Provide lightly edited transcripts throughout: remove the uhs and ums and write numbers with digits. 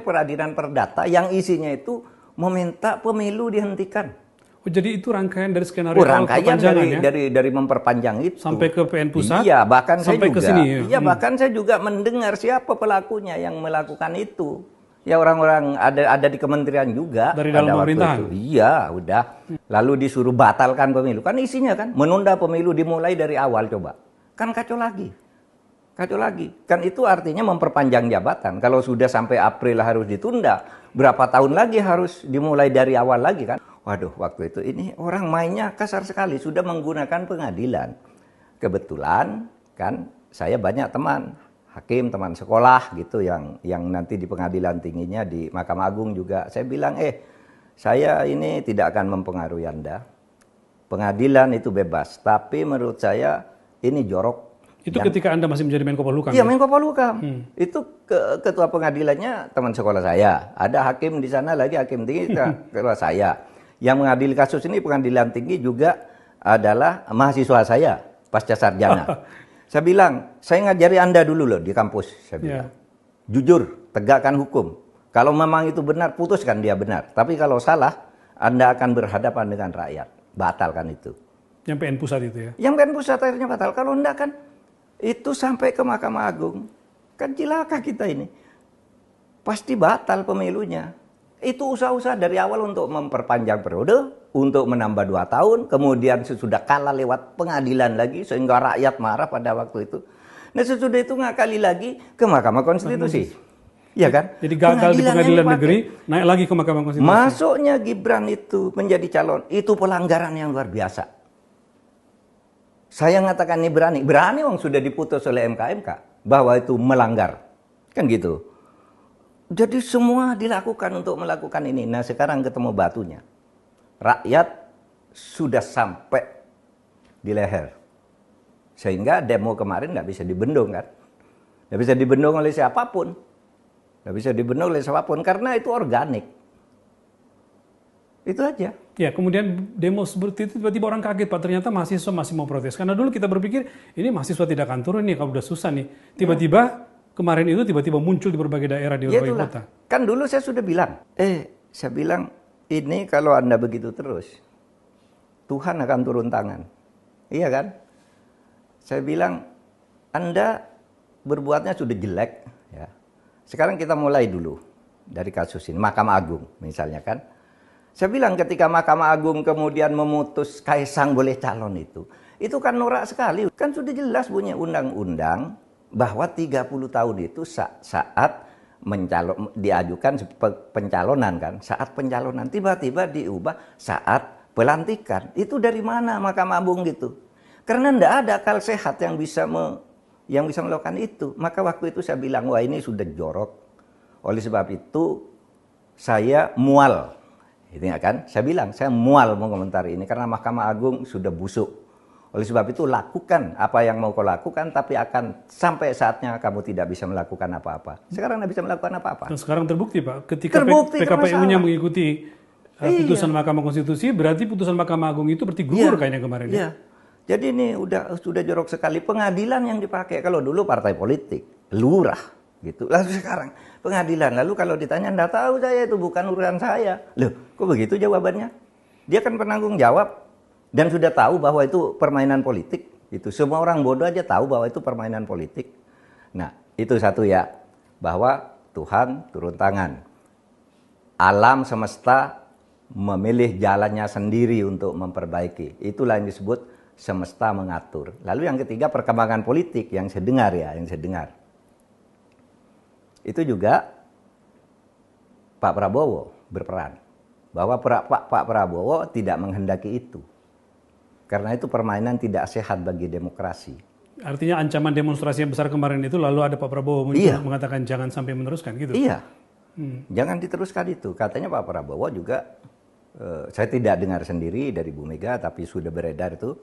peradilan perdata yang isinya itu meminta pemilu dihentikan. Oh, jadi itu rangkaian dari skenario Rangkaian perpanjangan dari memperpanjang itu sampai ke PN pusat. Iya, bahkan sampai saya juga ke sini, ya? Iya, bahkan saya juga mendengar siapa pelakunya yang melakukan itu. Ya orang-orang ada di kementerian juga dari dalam pemerintahan. Iya, udah. Lalu disuruh batalkan pemilu. Kan isinya kan menunda pemilu dimulai dari awal coba. Kan kacau lagi. Kacau lagi. Kan itu artinya memperpanjang jabatan. Kalau sudah sampai April harus ditunda, berapa tahun lagi harus dimulai dari awal lagi kan? Waduh, waktu itu ini orang mainnya kasar sekali, sudah menggunakan pengadilan. Kebetulan kan saya banyak teman hakim, teman sekolah gitu yang nanti di pengadilan tingginya di Mahkamah Agung juga. Saya bilang, saya ini tidak akan mempengaruhi Anda. Pengadilan itu bebas, tapi menurut saya ini jorok. Itu ketika Anda masih menjadi Menko Polhukam? Iya, Menko Polhukam. Itu ketua pengadilannya teman sekolah saya. Ada hakim di sana lagi, hakim tinggi ketua saya. Yang mengadili kasus ini pengadilan tinggi juga adalah mahasiswa saya, pasca sarjana. Saya bilang, saya ngajari Anda dulu loh di kampus. Saya bilang, jujur, tegakkan hukum. Kalau memang itu benar, putuskan dia benar. Tapi kalau salah, Anda akan berhadapan dengan rakyat. Batalkan itu. Yang PN pusat itu ya? Yang PN pusat akhirnya batal. Kalau enggak kan, itu sampai ke Mahkamah Agung. Kan cilaka kita ini. Pasti batal pemilunya. Itu usaha-usaha dari awal untuk memperpanjang periode, untuk menambah 2 tahun, kemudian sesudah kalah lewat pengadilan lagi, sehingga rakyat marah pada waktu itu. Nah sesudah itu ngakali lagi ke Mahkamah Konstitusi. Iya kan? Jadi gagal di pengadilan negeri, naik lagi ke Mahkamah Konstitusi. Masuknya Gibran itu menjadi calon, itu pelanggaran yang luar biasa. Saya ngatakan ini berani wong sudah diputus oleh MK bahwa itu melanggar. Kan gitu. Jadi semua dilakukan untuk melakukan ini. Nah sekarang ketemu batunya. Rakyat sudah sampai di leher. Sehingga demo kemarin nggak bisa dibendung kan. Nggak bisa dibendung oleh siapapun. Nggak bisa dibendung oleh siapapun karena itu organik. Itu aja. Ya, kemudian demo seperti itu tiba-tiba orang kaget Pak, ternyata mahasiswa masih mau protes. Karena dulu kita berpikir ini mahasiswa tidak akan turun nih kalau udah susah nih. Tiba-tiba kemarin itu tiba-tiba muncul di berbagai daerah, di berbagai kota. Kan dulu saya sudah bilang, saya bilang ini kalau Anda begitu terus, Tuhan akan turun tangan. Iya kan? Saya bilang, Anda berbuatnya sudah jelek. Ya. Sekarang kita mulai dulu dari kasus ini, Mahkamah Agung misalnya kan. Saya bilang ketika Mahkamah Agung kemudian memutus Kaisang boleh calon itu kan norak sekali. Kan sudah jelas bunyi undang-undang bahwa 30 tahun itu saat diajukan pencalonan kan, saat pencalonan tiba-tiba diubah saat pelantikan. Itu dari mana Mahkamah Agung gitu? Karena tidak ada akal sehat yang bisa melakukan itu. Maka waktu itu saya bilang, wah ini sudah jorok. Oleh sebab itu saya mual. Ini kan, saya bilang saya mual mengomentari ini karena Mahkamah Agung sudah busuk. Oleh sebab itu lakukan apa yang mau kau lakukan, tapi akan sampai saatnya kamu tidak bisa melakukan apa-apa. Sekarang tidak bisa melakukan apa-apa. Dan sekarang terbukti Pak, ketika PKPU-nya mengikuti putusan Mahkamah Konstitusi, berarti putusan Mahkamah Agung itu berarti gugur kayaknya kemarin. Iya. Jadi ini sudah jorok sekali pengadilan yang dipakai. Kalau dulu partai politik, lurah gitu. Lalu sekarang pengadilan. Lalu kalau ditanya, enggak tahu saya, itu bukan urusan saya. Loh, kok begitu jawabannya? Dia kan penanggung jawab. Dan sudah tahu bahwa itu permainan politik. Itu semua orang bodoh aja tahu bahwa itu permainan politik. Nah, itu satu ya. Bahwa Tuhan turun tangan. Alam semesta memilih jalannya sendiri untuk memperbaiki. Itulah yang disebut semesta mengatur. Lalu yang ketiga perkembangan politik yang saya dengar ya, Itu juga Pak Prabowo berperan. Bahwa Pak Prabowo tidak menghendaki itu. Karena itu permainan tidak sehat bagi demokrasi. Artinya ancaman demonstrasi yang besar kemarin itu lalu ada Pak Prabowo mengatakan jangan sampai meneruskan gitu? Iya, jangan diteruskan itu. Katanya Pak Prabowo juga, saya tidak dengar sendiri dari Bu Mega, tapi sudah beredar itu,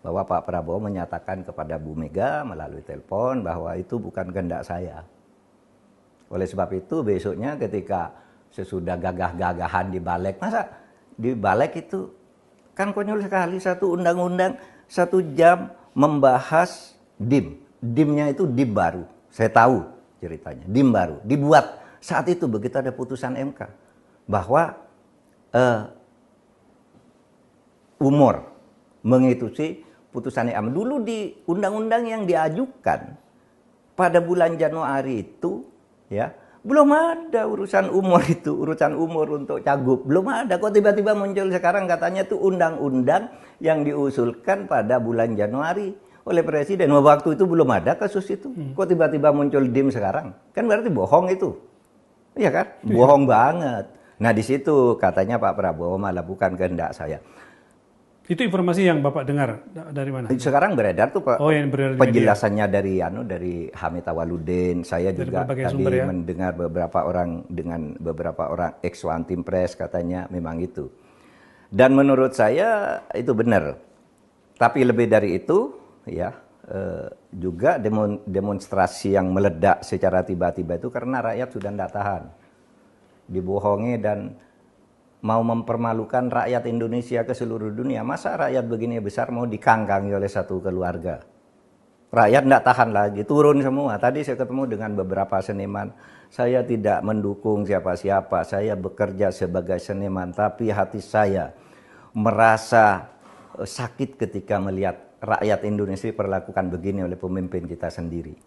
bahwa Pak Prabowo menyatakan kepada Bu Mega melalui telepon bahwa itu bukan kehendak saya. Oleh sebab itu besoknya ketika sesudah gagah-gagahan di balik, masa di balik itu kan konyol sekali, satu undang-undang 1 jam membahas DIM. DIM-nya itu DIM baru. Saya tahu ceritanya, DIM baru. Dibuat Saat itu begitu ada putusan MK bahwa umur mengikuti putusan MK. Dulu di undang-undang yang diajukan pada bulan Januari itu, ya, belum ada urusan umur itu, urusan umur untuk cagup. Belum ada. Kok tiba-tiba muncul sekarang katanya itu undang-undang yang diusulkan pada bulan Januari oleh Presiden. Waktu itu belum ada kasus itu. Kok tiba-tiba muncul DIM sekarang? Kan berarti bohong itu. Iya kan? Bohong banget. Nah di situ katanya Pak Prabowo malah bukan kehendak saya. Itu informasi yang Bapak dengar dari mana? Sekarang beredar tuh Pak, yang beredar di penjelasannya dari Hamid Awaludin. Saya dari juga tadi sumber, ya? mendengar beberapa orang ex One Team Press katanya memang itu. Dan menurut saya itu benar. Tapi lebih dari itu, ya juga demonstrasi yang meledak secara tiba-tiba itu karena rakyat sudah tidak tahan, dibohongi dan mau mempermalukan rakyat Indonesia ke seluruh dunia. Masa rakyat begini besar mau dikangkangi oleh satu keluarga? Rakyat tidak tahan lagi, turun semua. Tadi saya ketemu dengan beberapa seniman. Saya tidak mendukung siapa-siapa, saya bekerja sebagai seniman. Tapi hati saya merasa sakit ketika melihat rakyat Indonesia diperlakukan begini oleh pemimpin kita sendiri.